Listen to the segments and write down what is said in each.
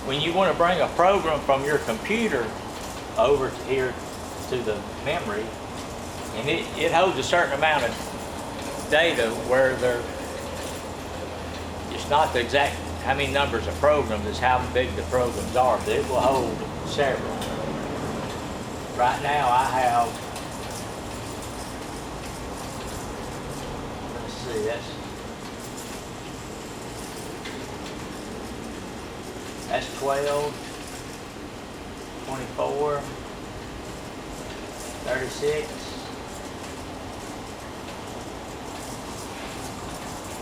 when you want to bring a program from your computer over to here to the memory, and it holds a certain amount of data where it's not the exact how many numbers of programs, it's how big the programs are, but it will hold several. Right now I have, let's see, that's 12, 24, 36.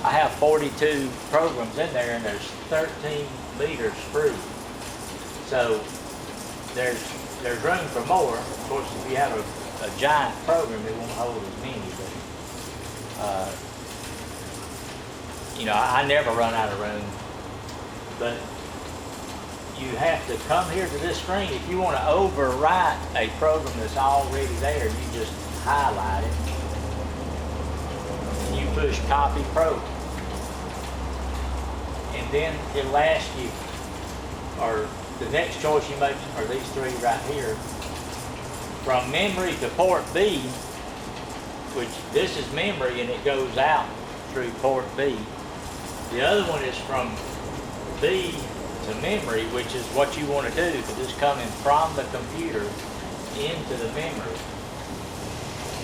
I have 42 programs in there, and there's 13 meters free. So there's room for more. Of course, if you have a giant program, it won't hold as many. But you know, I never run out of room. But you have to come here to this screen. If you want to overwrite a program that's already there, you just highlight it. And you push copy program. And then it'll ask you, or the next choice you make are these three right here. From memory to port B, which this is memory and it goes out through port B. The other one is from B to memory, which is what you want to do, because it's coming from the computer into the memory.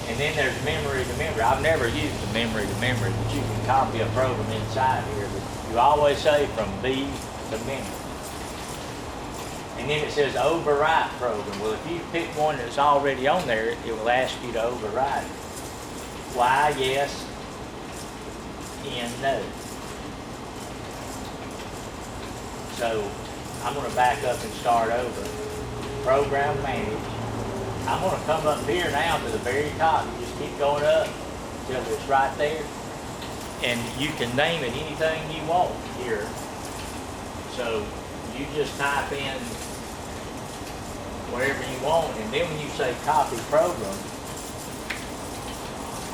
And then there's memory to memory. I've never used the memory to memory, but you can copy a program inside here. But you always say from B to memory. And then it says overwrite program. Well, if you pick one that's already on there, it will ask you to overwrite it. Why, yes, and no. So I'm going to back up and start over. Program manage. I'm going to come up here now to the very top. You just keep going up until it's right there. And you can name it anything you want here. So you just type in whatever you want, and then when you say copy program,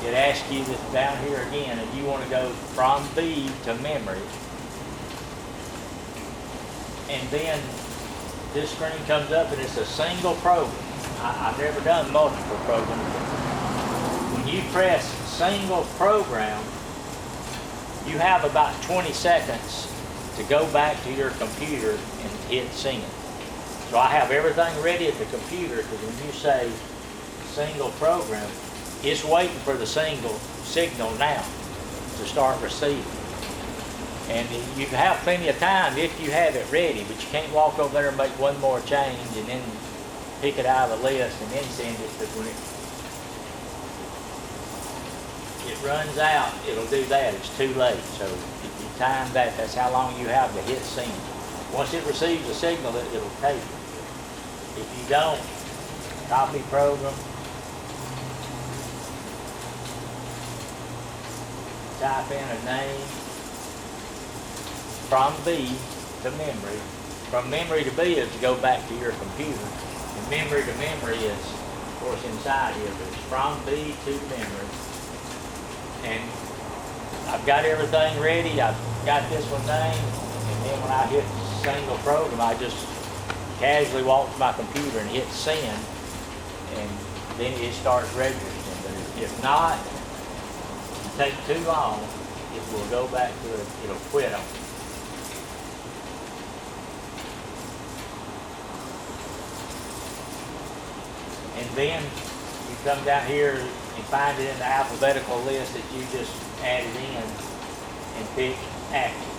it asks you this down here again, and you want to go from B to memory. And then this screen comes up and it's a single program. I've never done multiple programs. When you press single program, you have about 20 seconds to go back to your computer and hit send. So I have everything ready at the computer, because when you say single program, it's waiting for the single signal now to start receiving. And you have plenty of time if you have it ready, but you can't walk over there and make one more change and then pick it out of the list and then send it, because when it runs out, it'll do that. It's too late. So if you time that, that's how long you have to hit send. Once it receives a signal, it'll take it. If you don't, copy program, type in a name, from B to memory. From memory to B is to go back to your computer. And memory to memory is, of course, inside here, but it's from B to memory. And I've got everything ready. I've got this one named. And then when I hit single program, I just casually walk to my computer and hit send. And then it starts registering. But if not, it take too long, it will go back to it. It'll quit on it. And then you come down here and find it in the alphabetical list that you just added in and pick active.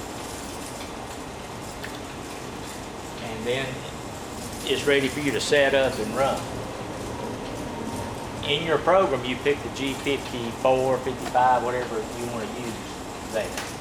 And then it's ready for you to set up and run. In your program, you pick the G54, 55, whatever you want to use there.